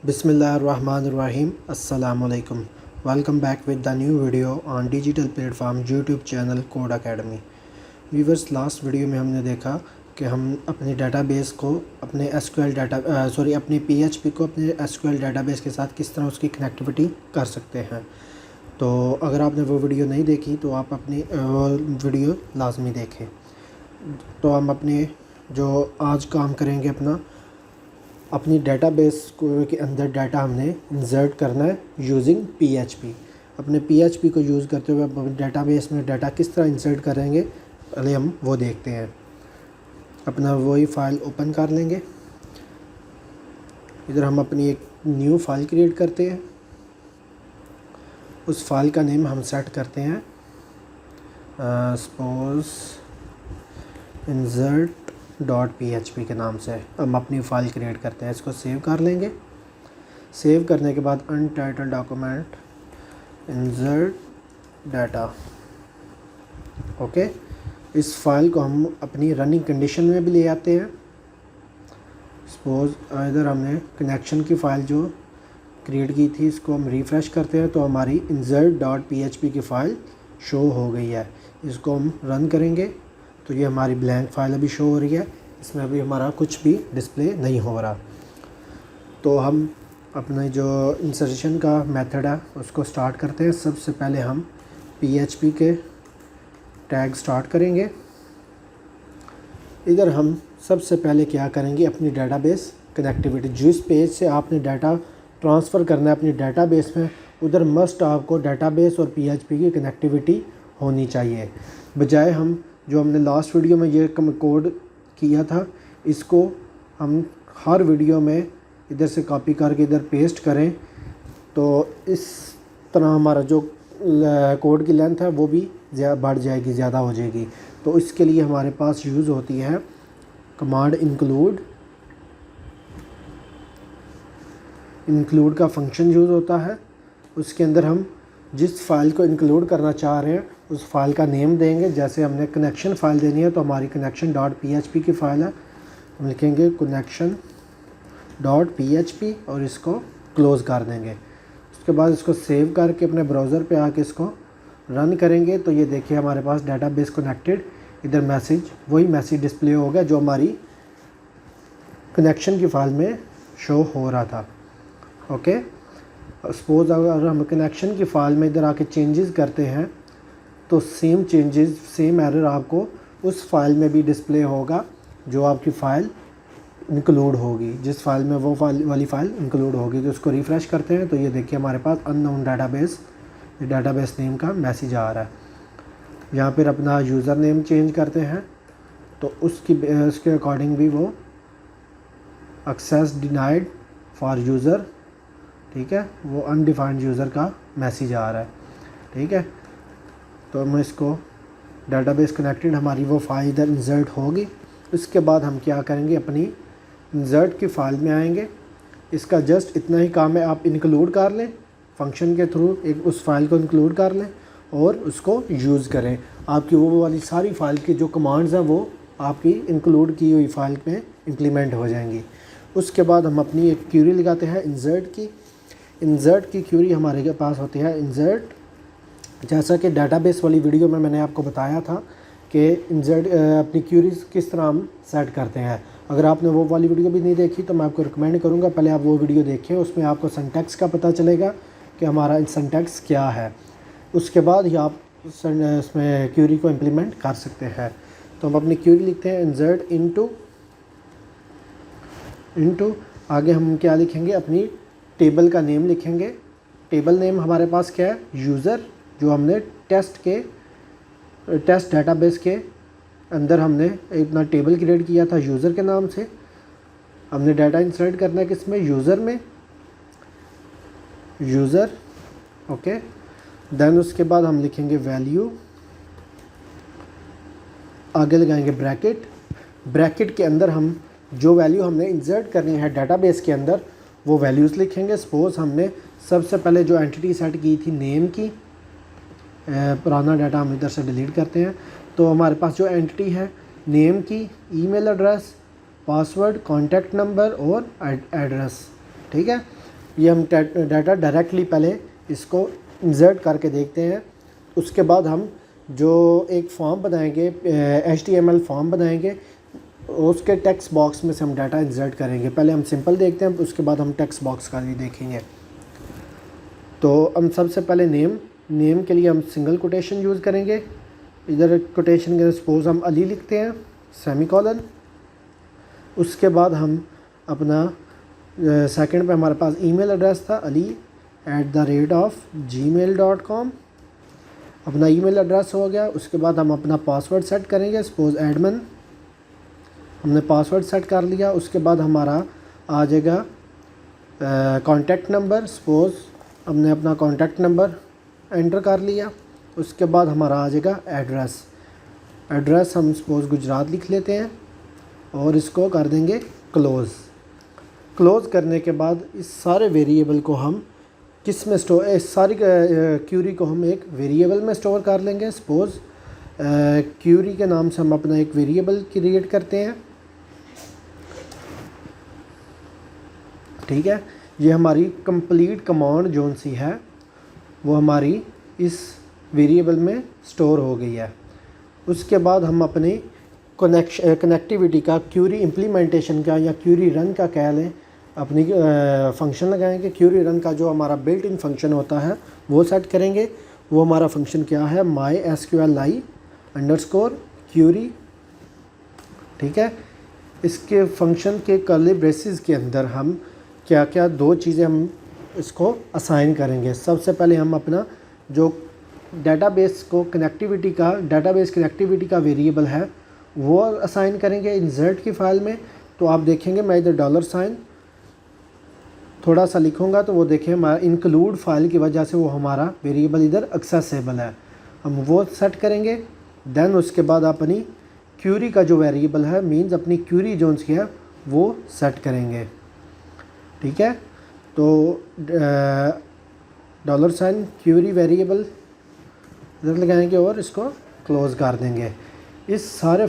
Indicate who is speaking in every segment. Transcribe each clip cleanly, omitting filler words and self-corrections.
Speaker 1: Bismillahirrahmanirrahim. Assalamualaikum. Welcome back with the new video on digital platform YouTube channel Code Academy. Viewers, last video में हमने देखा कि हम अपने डाटाबेस को अपने अपने PHP को अपने SQL डाटाबेस के साथ किस तरह उसकी कनेक्टिविटी कर सकते हैं। तो अगर आपने वो वीडियो नहीं देखी तो आप अपनी वीडियो लाजमी देखें। तो हम अपने जो आज काम करेंगे अपनी डेटाबेस के अंदर डाटा हमने इंसर्ट करना है यूजिंग PHP। अपने PHP को यूज़ करते हुए अपने डेटाबेस में डाटा किस तरह इंसर्ट करेंगे, पहले हम वो देखते हैं। अपना वही फ़ाइल ओपन कर लेंगे। इधर हम अपनी एक न्यू फाइल क्रिएट करते हैं। उस फाइल का नेम हम सेट करते हैं सपोज़ insert.php के नाम से हम अपनी फ़ाइल क्रिएट करते हैं। इसको सेव कर लेंगे। सेव करने के बाद untitled document insert data, okay. इस फाइल को हम अपनी रनिंग कंडीशन में भी ले आते हैं। सपोज़ इधर हमने कनेक्शन की फ़ाइल जो क्रिएट की थी, इसको हम रिफ़्रेश करते हैं तो हमारी insert.php की फ़ाइल शो हो गई है। इसको हम रन करेंगे तो ये हमारी ब्लैंक फाइल अभी शो हो रही है। इसमें अभी हमारा कुछ भी डिस्प्ले नहीं हो रहा। तो हम अपने जो इंसर्शन का मेथड है उसको स्टार्ट करते हैं। सबसे पहले हम PHP के टैग स्टार्ट करेंगे। इधर हम सबसे पहले क्या करेंगे, अपनी डेटाबेस कनेक्टिविटी, जिस पेज से आपने डाटा ट्रांसफ़र करना है अपनी डेटाबेस में, उधर मस्ट आपको डेटाबेस और PHP की कनेक्टिविटी होनी चाहिए। बजाय हम जो हमने लास्ट वीडियो में ये कोड किया था, इसको हम हर वीडियो में इधर से कॉपी करके इधर पेस्ट करें तो इस तरह हमारा जो कोड की लेंथ है वो भी बढ़ जाएगी, ज़्यादा हो जाएगी। तो इसके लिए हमारे पास यूज़ होती है कमांड इंक्लूड का फंक्शन यूज़ होता है। उसके अंदर हम जिस फाइल को इंक्लूड करना चाह रहे हैं उस फाइल का नेम देंगे। जैसे हमने कनेक्शन फ़ाइल देनी है तो हमारी connection.php की फ़ाइल है, हम लिखेंगे connection.php और इसको क्लोज़ कर देंगे। उसके बाद इसको सेव करके अपने ब्राउज़र पे आके इसको रन करेंगे तो ये देखिए हमारे पास डेटाबेस कनेक्टेड, इधर वही मैसेज डिस्प्ले होगा जो हमारी कनेक्शन की फ़ाइल में शो हो रहा था, ओके। सपोज़ अगर हम कनेक्शन की फ़ाइल में इधर आके चेंजेस करते हैं तो सेम एरर आपको उस फाइल में भी डिस्प्ले होगा जो आपकी फ़ाइल इंक्लूड होगी, जिस फाइल में वो वाली फ़ाइल इंक्लूड होगी। तो उसको रिफ़्रेश करते हैं तो ये देखिए हमारे पास अननोन डेटाबेस नेम का मैसेज आ रहा है। यहाँ पर अपना यूज़र नेम चेंज करते हैं तो उसके अकॉर्डिंग भी वो एक्सेस डिनाइड फॉर यूज़र, ठीक है, वो अनडिफाइंड यूज़र का मैसेज आ रहा है, ठीक है। तो हम इसको डेटाबेस कनेक्टेड, हमारी वो फाइल इधर इंसर्ट होगी। उसके बाद हम क्या करेंगे, अपनी इंसर्ट की फ़ाइल में आएंगे। इसका जस्ट इतना ही काम है, आप इंक्लूड कर लें फंक्शन के थ्रू, एक उस फाइल को इंक्लूड कर लें और उसको यूज़ करें। आपकी वो वाली सारी फ़ाइल की जो कमांड्स हैं वो आपकी इंक्लूड की हुई फ़ाइल में इम्प्लीमेंट हो जाएंगी। उसके बाद हम अपनी एक क्यूरी लगाते हैं इंसर्ट की क्यूरी हमारे पास होती है इंसर्ट, जैसा कि डेटाबेस वाली वीडियो में मैंने आपको बताया था कि इंसर्ट अपनी क्यूरीज किस तरह हम सेट करते हैं। अगर आपने वो वाली वीडियो भी नहीं देखी तो मैं आपको रिकमेंड करूँगा पहले आप वो वीडियो देखें, उसमें आपको सिंटैक्स का पता चलेगा कि हमारा सिंटैक्स क्या है। उसके बाद ही आप इसमें क्यूरी को इम्प्लीमेंट कर सकते हैं। तो हम अपनी क्यूरी लिखते हैं इंसर्ट इनटू आगे हम क्या लिखेंगे, अपनी टेबल का नेम लिखेंगे। टेबल नेम हमारे पास क्या है, यूज़र, जो हमने टेस्ट डेटाबेस के अंदर हमने एक अपना टेबल क्रिएट किया था यूज़र के नाम से। हमने डाटा इंसर्ट करना है किसमें, यूज़र, ओके। देन उसके बाद हम लिखेंगे वैल्यू, आगे लगाएंगे ब्रैकेट के अंदर हम जो वैल्यू हमने इंसर्ट करनी है डेटाबेस के अंदर वो वैल्यूज़ लिखेंगे। सपोज़ हमने सबसे पहले जो एंटिटी सेट की थी नेम की, पुराना डाटा हम इधर से डिलीट करते हैं। तो हमारे पास जो एंटिटी है नेम की, email address, password, contact number और एड्रेस, ठीक है। ये हम डाटा डायरेक्टली पहले इसको इंसर्ट करके देखते हैं। उसके बाद हम जो एक फॉर्म बनाएंगे, HTML फॉर्म बनाएंगे, उसके टेक्स्ट बॉक्स में से हम डाटा इंसर्ट करेंगे। पहले हम सिंपल देखते हैं, उसके बाद हम टेक्स्ट बॉक्स का भी देखेंगे। तो हम सबसे पहले नेम के लिए हम सिंगल कोटेशन यूज़ करेंगे। इधर कोटेशन के सपोज हम अली लिखते हैं, सेमीकोलन। उसके बाद हम अपना सेकंड पे हमारे पास ईमेल एड्रेस था ali@gmail.com, अपना ईमेल एड्रेस हो गया। उसके बाद हम अपना पासवर्ड सेट करेंगे, सपोज एडमिन, हमने पासवर्ड सेट कर लिया। उसके बाद हमारा आ जाएगा कॉन्टैक्ट नंबर, सपोज हमने अपना कॉन्टैक्ट नंबर एंटर कर लिया। उसके बाद हमारा आ जाएगा एड्रेस हम सपोज गुजरात लिख लेते हैं और इसको कर देंगे क्लोज़ करने के बाद इस सारे वेरिएबल को हम किस में स्टोर, इस सारी क्यूरी को हम एक वेरिएबल में स्टोर कर लेंगे। सपोज़ क्यूरी के नाम से हम अपना एक वेरिएबल क्रिएट करते हैं, ठीक है। ये हमारी कंप्लीट कमांड जोन सी है वो हमारी इस वेरिएबल में स्टोर हो गई है। उसके बाद हम अपनी कनेक्टिविटी का, क्यूरी इम्प्लीमेंटेशन का या क्यूरी रन का कह लें, अपनी फ़ंक्शन लगाएंगे। क्यूरी रन का जो हमारा बिल्ट इन फंक्शन होता है वो सेट करेंगे। वो हमारा फंक्शन क्या है, MySQLi_query, ठीक है। इसके फंक्शन के कर्ली ब्रेसेस के अंदर हम क्या क्या दो चीज़ें हम इसको असाइन करेंगे। सबसे पहले हम अपना जो डेटाबेस कनेक्टिविटी का वेरिएबल है वो असाइन करेंगे इंसर्ट की फ़ाइल में। तो आप देखेंगे मैं इधर $साइन थोड़ा सा लिखूंगा तो वो देखें हमारा इंक्लूड फाइल की वजह से वो हमारा वेरिएबल इधर एक्सेसिबल है, हम वो सेट करेंगे। देन उसके बाद अपनी क्यूरी का जो वेरिएबल है, मींस अपनी क्यूरी जोन्स की है, वो सेट करेंगे, ठीक है। तो $साइन क्यूरी वेरिएबल इधर लगाएंगे और इसको क्लोज़ कर देंगे। इस सारे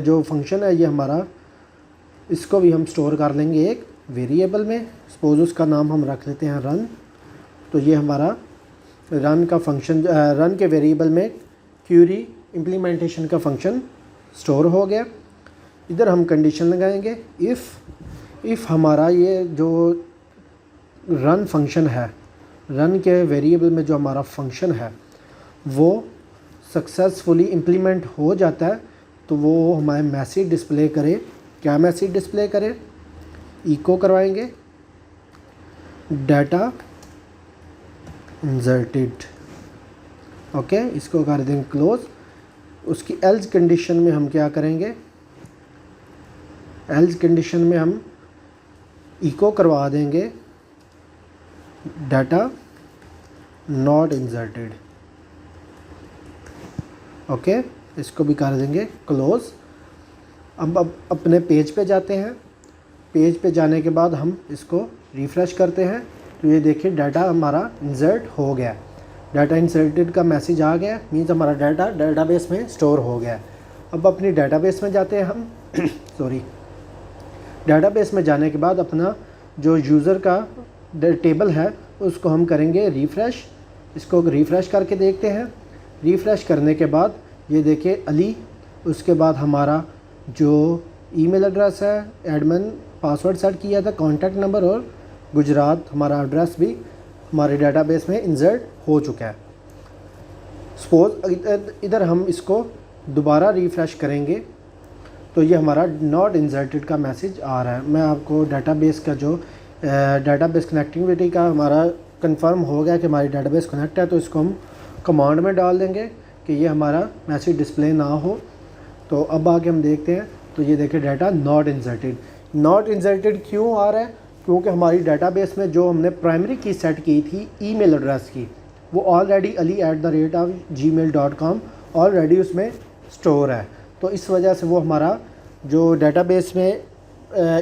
Speaker 1: जो फंक्शन है ये हमारा, इसको भी हम स्टोर कर लेंगे एक वेरिएबल में। सपोज उसका नाम हम रख लेते हैं रन। तो ये हमारा रन का फंक्शन, रन के वेरिएबल में क्यूरी इम्प्लीमेंटेशन का फंक्शन स्टोर हो गया। इधर हम कंडीशन लगाएंगे, इफ़ हमारा ये जो रन फंक्शन है, रन के वेरिएबल में जो हमारा फंक्शन है वो सक्सेसफुली इम्प्लीमेंट हो जाता है तो वो हमारे मैसेज डिस्प्ले करे। क्या मैसेज डिस्प्ले करे, इको करवाएंगे डाटा इंसर्टेड, ओके। इसको कर देंगे क्लोज। उसकी एल्स कंडीशन में हम क्या करेंगे, एल्स कंडीशन में हम इको करवा देंगे डाटा नॉट इंसर्टेड, ओके। इसको भी कर देंगे क्लोज। अब अपने पेज पे जाते हैं। पेज पे जाने के बाद हम इसको रिफ़्रेश करते हैं तो ये देखिए डाटा हमारा इंसर्ट हो गया, डाटा इंसर्टेड का मैसेज आ गया, मीन्स हमारा डाटा डेटाबेस में स्टोर हो गया। अब अपनी डेटाबेस में जाते हैं हम सॉरी, डेटाबेस में जाने के बाद अपना जो यूज़र का टेबल है उसको हम करेंगे रिफ़्रेश। इसको रिफ़्रेश करके देखते हैं। रिफ़्रेश करने के बाद ये देखिए अली, उसके बाद हमारा जो ईमेल एड्रेस है, एडमिन पासवर्ड सेट किया था, कॉन्टैक्ट नंबर और गुजरात हमारा एड्रेस भी हमारे डेटाबेस में इंसर्ट हो चुका है। सपोज इधर हम इसको दोबारा रिफ़्रेश करेंगे तो ये हमारा नॉट इंसर्टेड का मैसेज आ रहा है। मैं आपको डेटाबेस का जो डेटाबेस कनेक्टिविटी का हमारा कंफर्म हो गया कि हमारी डेटाबेस कनेक्ट है, तो इसको हम कमांड में डाल देंगे कि ये हमारा मैसेज डिस्प्ले ना हो। तो अब आगे हम देखते हैं तो ये देखिए डाटा नॉट इंसर्टेड क्यों आ रहा है, क्योंकि हमारी डेटाबेस में जो हमने प्राइमरी की सेट की थी ईमेल एड्रेस की, वो ऑलरेडी ali@gmail.com ऑलरेडी उसमें स्टोर है। तो इस वजह से वो हमारा जो डेटाबेस में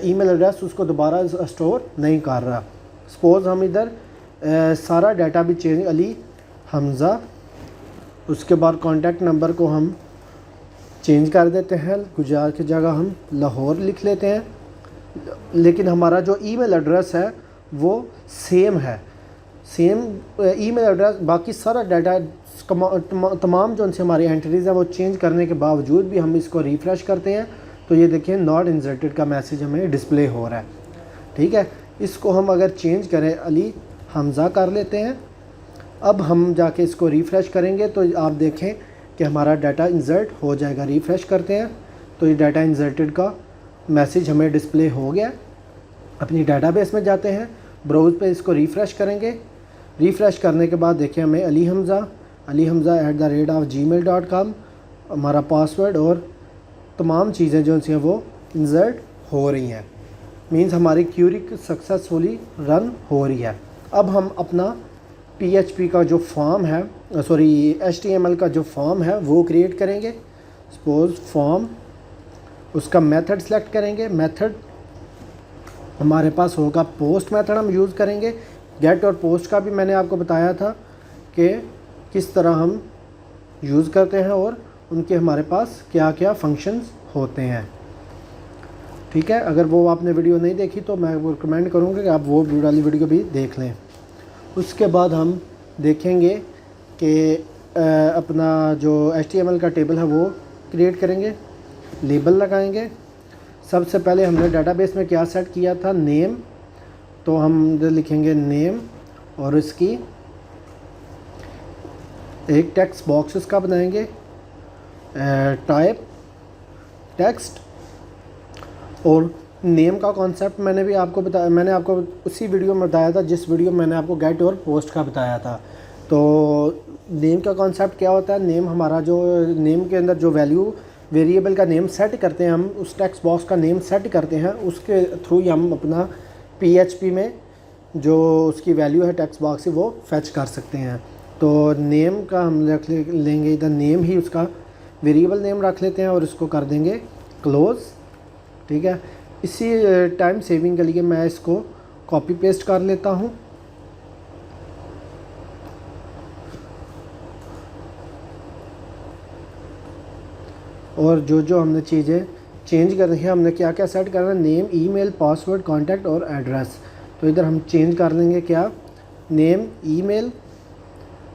Speaker 1: ईमेल एड्रेस उसको दोबारा स्टोर नहीं कर रहा। सपोज़ हम इधर सारा डाटा भी चेंज, अली हमज़ा, उसके बाद कॉन्टैक्ट नंबर को हम चेंज कर देते हैं, गुजरात की जगह हम लाहौर लिख लेते हैं। लेकिन हमारा जो ईमेल एड्रेस है वो सेम है, सेम ईमेल एड्रेस, बाकी सारा डाटा तमाम जो उनसे हमारी एंट्रीज़ है वो चेंज करने के बावजूद भी हम इसको रिफ़्रेश करते हैं तो ये देखिए नॉट इंसर्टेड का मैसेज हमें डिस्प्ले हो रहा है। ठीक है, इसको हम अगर चेंज करें अली हमज़ा कर लेते हैं। अब हम जाके इसको रिफ़्रेश करेंगे तो आप देखें कि हमारा डाटा इंसर्ट हो जाएगा। रिफ़्रेश करते हैं तो ये डाटा इंसर्टेड का मैसेज हमें डिस्प्ले हो गया। अपनी डाटाबेस में जाते हैं, ब्राउज़ पे इसको रिफ़्रेश करेंगे। रिफ़्रेश करने के बाद देखिए हमें अली हमज़ा @gmail.com हमारा पासवर्ड और तमाम चीज़ें जो हैं वो इंसर्ट हो रही हैं। मींस हमारी क्यूरी सक्सेसफुली रन हो रही है। अब हम अपना PHP का जो फॉर्म है, HTML का जो फॉर्म है वो क्रिएट करेंगे। सपोज़ फॉर्म, उसका मेथड सेलेक्ट करेंगे। मेथड हमारे पास होगा पोस्ट मेथड हम यूज़ करेंगे। गेट और पोस्ट का भी मैंने आपको बताया था कि किस तरह हम यूज़ करते हैं और उनके हमारे पास क्या क्या फंक्शंस होते हैं। ठीक है, अगर वो आपने वीडियो नहीं देखी तो मैं वो रिकमेंड करूँगा कि आप वो वाली वीडियो भी देख लें। उसके बाद हम देखेंगे कि अपना जो HTML का टेबल है वो क्रिएट करेंगे, लेबल लगाएंगे। सबसे पहले हमने डाटाबेस में क्या सेट किया था, नेम, तो हम लिखेंगे नेम और इसकी एक टेक्स्ट बॉक्स इसका बनाएंगे, टाइप टेक्स्ट। और नेम का कॉन्सेप्ट मैंने आपको उसी वीडियो में बताया था जिस वीडियो में मैंने आपको गेट और पोस्ट का बताया था। तो नेम का कॉन्सेप्ट क्या होता है, नेम हमारा जो नेम के अंदर जो वेरिएबल का नेम सेट करते हैं, हम उस टेक्स्ट बॉक्स का नेम सेट करते हैं, उसके थ्रू ही हम अपना PHP में जो उसकी वैल्यू है टेक्स्ट बॉक्स की वो फेच कर सकते हैं। तो नेम का हम रख लेंगे इधर, नेम ही उसका वेरिएबल नेम रख लेते हैं और इसको कर देंगे क्लोज़। ठीक है, इसी टाइम सेविंग के लिए मैं इसको कॉपी पेस्ट कर लेता हूँ। और जो हमने चीज़ें चेंज कर रही है, हमने क्या क्या सेट करना है, नेम, ईमेल, पासवर्ड, कांटेक्ट और एड्रेस। तो इधर हम चेंज कर लेंगे क्या, नेम, ईमेल,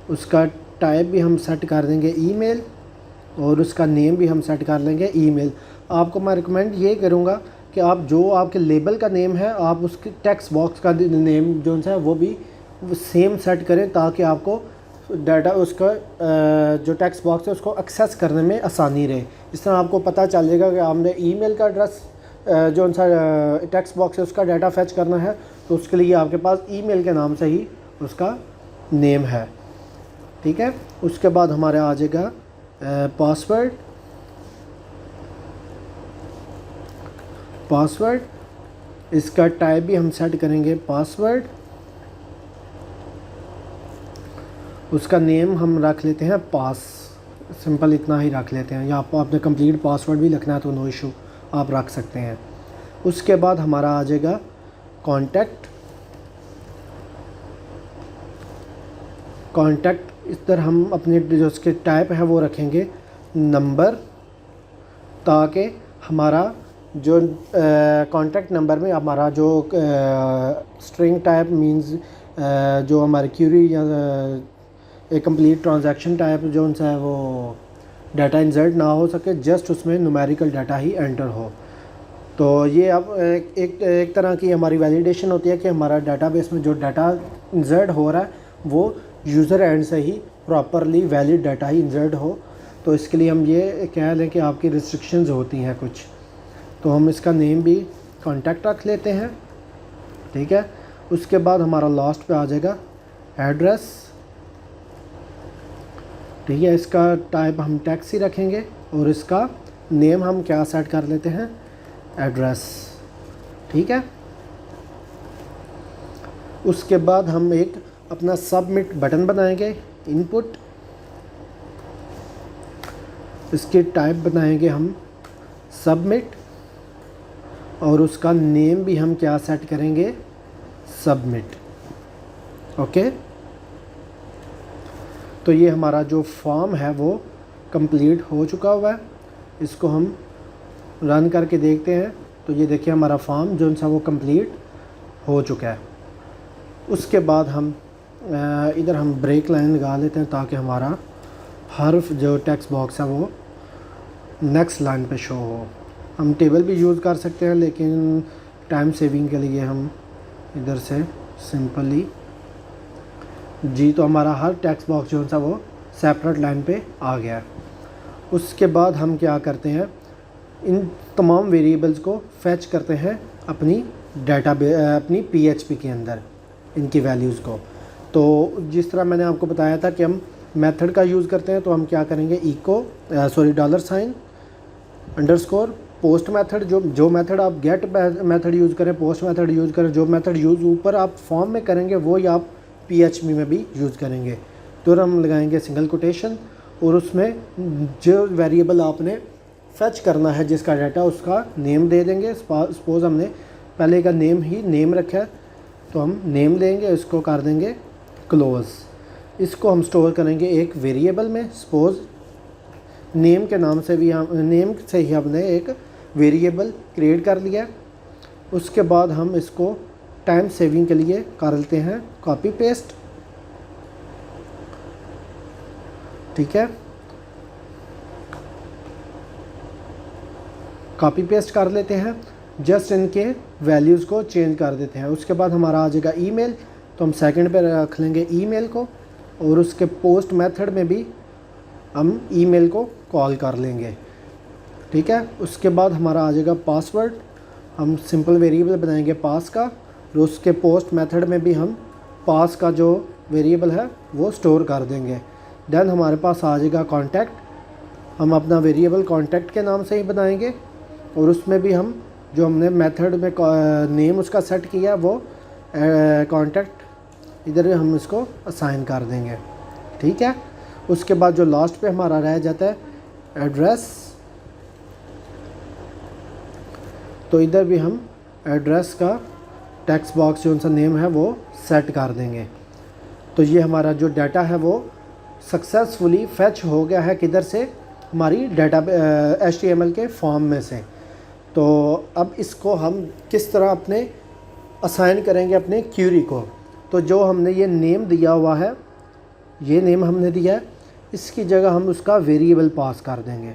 Speaker 1: उसका टाइप भी हम सेट कर देंगे ईमेल और उसका नेम भी हम सेट कर लेंगे ईमेल। आपको मैं रिकमेंड ये करूँगा कि आप जो आपके लेबल का नेम है आप उसके टेक्स्ट बॉक्स का नेम जो है वो भी सेम सेट करें ताकि आपको डाटा उसका जो टेक्स्ट बॉक्स है उसको एक्सेस करने में आसानी रहे। इस तरह आपको पता चलेगा कि आपने ईमेल का एड्रेस जो सा टेक्स्ट बॉक्स है उसका डाटा फैच करना है तो उसके लिए आपके पास ईमेल के नाम से ही उसका नेम है। ठीक है, उसके बाद हमारे आ जाएगा पासवर्ड, इसका टाइप भी हम सेट करेंगे पासवर्ड, उसका नेम हम रख लेते हैं पास, सिंपल इतना ही रख लेते हैं, या आपने कंप्लीट पासवर्ड भी लिखना है तो नो इशू आप रख सकते हैं। उसके बाद हमारा आ जाएगा कॉन्टैक्ट, इस तरह हम अपने जो उसके टाइप है वो रखेंगे नंबर, ताकि हमारा जो कॉन्टैक्ट नंबर में हमारा जो स्ट्रिंग टाइप मींस जो हमारी क्यूरी या एक कंप्लीट ट्रांजैक्शन टाइप जो उनसे है वो डाटा इंसर्ट ना हो सके, जस्ट उसमें न्यूमेरिकल डाटा ही एंटर हो। तो ये अब एक तरह की हमारी वैलिडेशन होती है कि हमारा डाटाबेस में जो डाटा इंसर्ट हो रहा है वो यूज़र एंड से ही प्रॉपरली वैलिड डाटा ही इंसर्ट हो। तो इसके लिए हम ये कह लें कि आपकी रिस्ट्रिक्शंस होती हैं कुछ, तो हम इसका नेम भी कॉन्टैक्ट रख लेते हैं। ठीक है, उसके बाद हमारा लास्ट पे आ जाएगा एड्रेस। ठीक है, इसका टाइप हम टेक्स्ट ही रखेंगे और इसका नेम हम क्या सेट कर लेते हैं, एड्रेस। ठीक है, उसके बाद हम एक अपना सबमिट बटन बनाएंगे, इनपुट, इसकी टाइप बनाएंगे हम सबमिट और उसका नेम भी हम क्या सेट करेंगे, सबमिट। ओके, तो ये हमारा जो फॉर्म है वो कंप्लीट हो चुका हुआ है। इसको हम रन करके देखते हैं तो ये देखिए हमारा फॉर्म जो सा वो कंप्लीट हो चुका है। उसके बाद हम इधर हम ब्रेक लाइन लगा लेते हैं ताकि हमारा हर जो टेक्स्ट बॉक्स है वो नेक्स्ट लाइन पे शो हो। हम टेबल भी यूज़ कर सकते हैं, लेकिन टाइम सेविंग के लिए हम इधर से सिंपली जी, तो हमारा हर टेक्स्ट बॉक्स जो सा वो सेपरेट लाइन पे आ गया। उसके बाद हम क्या करते हैं, इन तमाम वेरिएबल्स को फेच करते हैं अपनी अपनी PHP के अंदर, इनकी वैल्यूज़ को। तो जिस तरह मैंने आपको बताया था कि हम मेथड का यूज़ करते हैं, तो हम क्या करेंगे, $, अंडरस्कोर पोस्ट मेथड, जो मेथड आप गेट मेथड यूज़ करें, पोस्ट मेथड यूज़ करें, जो मेथड यूज़ ऊपर आप फॉर्म में करेंगे वो ही आप PHP में भी यूज़ करेंगे। तो हम लगाएंगे सिंगल कोटेशन और उसमें जो वेरिएबल आपने फेच करना है जिसका डाटा, उसका नेम दे देंगे। सपोज़ हमने पहले का नेम रखा है, तो हम नेम लेंगे, इसको कर देंगे क्लोज़। इसको हम स्टोर करेंगे एक वेरिएबल में। सपोज़ नेम के नाम से भी नेम से ही हमने एक वेरिएबल क्रिएट कर लिया। उसके बाद हम इसको टाइम सेविंग के लिए कर लेते हैं कॉपी पेस्ट, ठीक है, कॉपी पेस्ट कर लेते हैं, जस्ट इनके वैल्यूज़ को चेंज कर देते हैं। उसके बाद हमारा आ जाएगा ईमेल, तो हम सेकंड पे रख लेंगे ईमेल को, और उसके पोस्ट मेथड में भी हम ईमेल को कॉल कर लेंगे, ठीक है। उसके बाद हमारा आ जाएगा पासवर्ड, हम सिंपल वेरिएबल बनाएंगे पास का, और उसके पोस्ट मेथड में भी हम पास का जो वेरिएबल है वो स्टोर कर देंगे। देन हमारे पास आ जाएगा कॉन्टैक्ट, हम अपना वेरिएबल कॉन्टैक्ट के नाम से ही बनाएंगे, और उसमें भी हम जो हमने मेथड में नेम उसका सेट किया वो कॉन्टैक्ट इधर हम इसको असाइन कर देंगे, ठीक है। उसके बाद जो लास्ट पे हमारा रह जाता है एड्रेस, तो इधर भी हम एड्रेस का टेक्स्ट बॉक्स जो उनका नेम है वो सेट कर देंगे। तो ये हमारा जो डाटा है वो सक्सेसफुली फेच हो गया है, किधर से, हमारी डाटा HTML के फॉर्म में से। तो अब इसको हम किस तरह अपने असाइन करेंगे अपने क्यूरी को। तो जो हमने ये नेम दिया हुआ है, ये नेम हमने दिया है, इसकी जगह हम उसका वेरिएबल पास कर देंगे।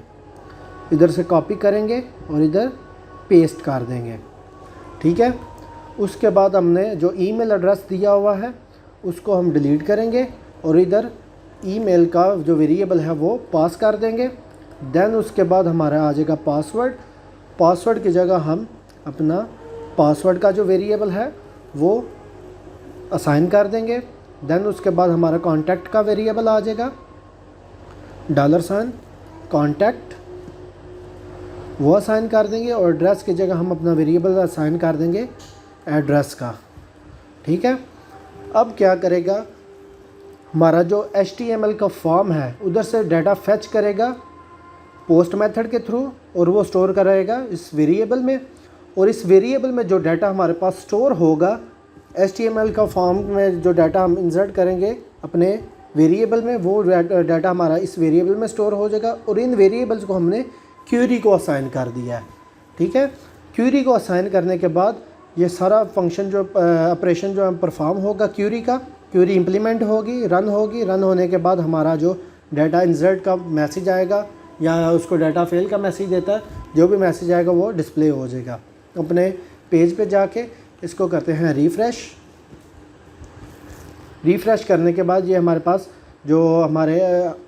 Speaker 1: इधर से कॉपी करेंगे और इधर पेस्ट कर देंगे, ठीक है। उसके बाद हमने जो ईमेल एड्रेस दिया हुआ है उसको हम डिलीट करेंगे और इधर ईमेल का जो वेरिएबल है वो पास कर देंगे। देन उसके बाद हमारा आ जाएगा पासवर्ड की जगह हम अपना पासवर्ड का जो वेरिएबल है वो असाइन कर देंगे। देन उसके बाद हमारा कॉन्टैक्ट का वेरिएबल आ जाएगा $कॉन्टैक्ट, वो असाइन कर देंगे, और एड्रेस की जगह हम अपना वेरिएबल असाइन कर देंगे एड्रेस का, ठीक है। अब क्या करेगा, हमारा जो HTML का फॉर्म है उधर से डाटा फेच करेगा पोस्ट मेथड के थ्रू, और वो स्टोर करेगा इस वेरिएबल में, और इस वेरिएबल में जो डाटा हमारे पास स्टोर होगा, HTML का फॉर्म में जो डाटा हम इंसर्ट करेंगे अपने वेरिएबल में, वो डाटा हमारा इस वेरिएबल में स्टोर हो जाएगा। और इन वेरिएबल्स को हमने क्यूरी को असाइन कर दिया है, ठीक है। क्यूरी को असाइन करने के बाद ये सारा फंक्शन जो ऑपरेशन जो परफॉर्म होगा क्यूरी इंप्लीमेंट होगी, रन होने के बाद हमारा जो डाटा इंसर्ट का मैसेज आएगा या उसको डाटा फेल का मैसेज देता है, जो भी मैसेज आएगा वो डिस्प्ले हो जाएगा। अपने पेज पे जाके इसको करते हैं रिफ़्रेश करने के बाद ये हमारे पास जो हमारे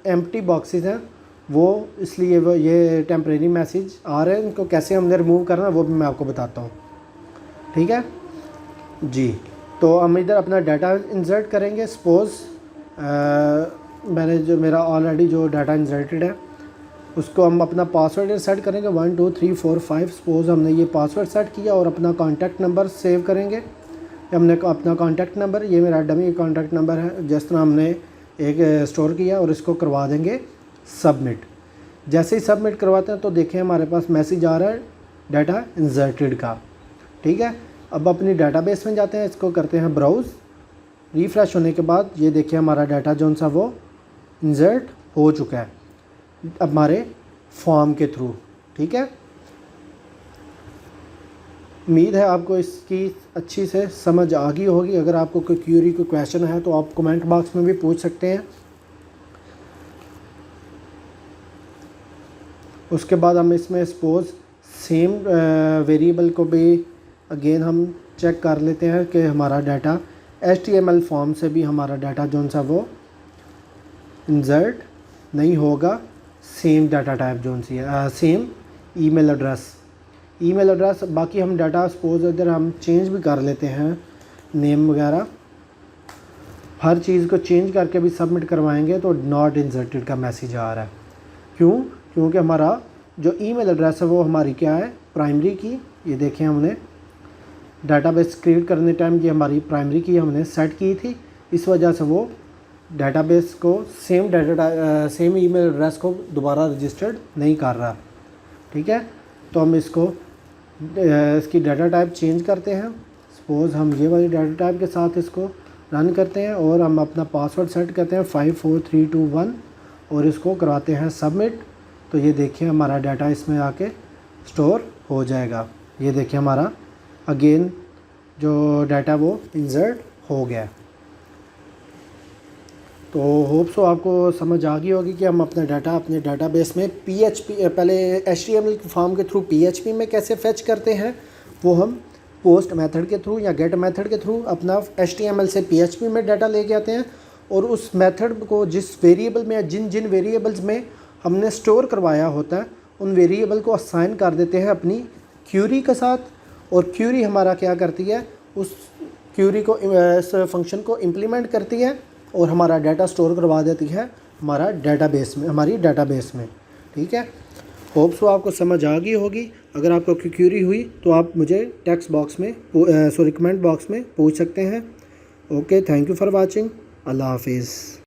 Speaker 1: एम्प्टी बॉक्सेस हैं वो, इसलिए वो ये टेम्परेरी मैसेज आ रहे हैं, इनको कैसे हमने रिमूव करना है वो भी मैं आपको बताता हूँ, ठीक है जी। तो हम इधर अपना डाटा इंसर्ट करेंगे। सपोज़ मेरा ऑलरेडी जो डाटा इंसर्टेड है उसको हम अपना पासवर्ड सेट करेंगे 1 2 3 4 5। सपोज़ हमने ये पासवर्ड सेट किया और अपना कॉन्टैक्ट नंबर सेव करेंगे। हमने अपना कॉन्टैक्ट नंबर, ये मेरा डमी कॉन्टैक्ट नंबर है जिस तरह हमने एक स्टोर किया, और इसको करवा देंगे सबमिट। जैसे ही सबमिट करवाते हैं तो देखें हमारे पास मैसेज आ रहा है डाटा इंसर्टेड का, ठीक है। अब अपनी डाटाबेस में जाते हैं, इसको करते हैं ब्राउज़। रिफ़्रेश होने के बाद ये देखिए हमारा डाटा जो सा वो इंसर्ट हो चुका है हमारे फॉर्म के थ्रू, ठीक है। उम्मीद है आपको इसकी अच्छी से समझ आ गई होगी। अगर आपको कोई क्यूरी कोई क्वेश्चन है तो आप कमेंट बॉक्स में भी पूछ सकते हैं। उसके बाद हम इसमें सपोज़ सेम वेरिएबल को भी अगेन हम चेक कर लेते हैं कि हमारा डाटा HTML फॉर्म से भी हमारा डाटा जो सा वो इंसर्ट नहीं होगा। सेम डाटा टाइप जो सी है, सेम ईमेल एड्रेस बाकी हम डाटा सपोज इधर हम चेंज भी कर लेते हैं, नेम वगैरह हर चीज़ को चेंज करके भी सबमिट करवाएंगे तो नॉट इंसर्टेड का मैसेज आ रहा है। क्यों? क्योंकि हमारा जो ईमेल एड्रेस है वो हमारी क्या है, प्राइमरी की। ये देखें हमने डाटाबेस क्रिएट करने टाइम ये हमारी प्राइमरी की हमने सेट की थी, इस वजह से वो डाटाबेस को सेम ईमेल एड्रेस को दोबारा रजिस्टर्ड नहीं कर रहा। ठीक है, तो हम इसकी डाटा टाइप चेंज करते हैं। सपोज़ हम ये वाली डाटा टाइप के साथ इसको रन करते हैं और हम अपना पासवर्ड सेट करते हैं 54321 और इसको करवाते हैं सबमिट। तो ये देखिए हमारा डाटा इसमें आके स्टोर हो जाएगा। ये देखिए हमारा अगेन जो डाटा वो इंसर्ट हो गया। तो होप सो आपको समझ आ गई होगी कि हम अपना डाटा अपने डाटाबेस में PHP पहले HTML फॉर्म के थ्रू PHP में कैसे फेच करते हैं, वो हम पोस्ट मेथड के थ्रू या गेट मेथड के थ्रू अपना HTML से PHP में डाटा लेके आते हैं और उस मेथड को जिस वेरिएबल में जिन वेरिएबल्स में हमने स्टोर करवाया होता है उन वेरिएबल को असाइन कर देते हैं अपनी क्यूरी के साथ, और क्यूरी हमारा क्या करती है, उस क्यूरी को इस फंक्शन को इम्प्लीमेंट करती है और हमारा डाटा स्टोर करवा देती है हमारा डाटाबेस में, हमारी डाटाबेस में। ठीक है, होप सो आपको समझ आ गई होगी। अगर आपको क्यूरी हुई तो आप मुझे टेक्स्ट बॉक्स में कमेंट बॉक्स में पूछ सकते हैं। Okay, thank you for watching. अल्लाह हाफिज़।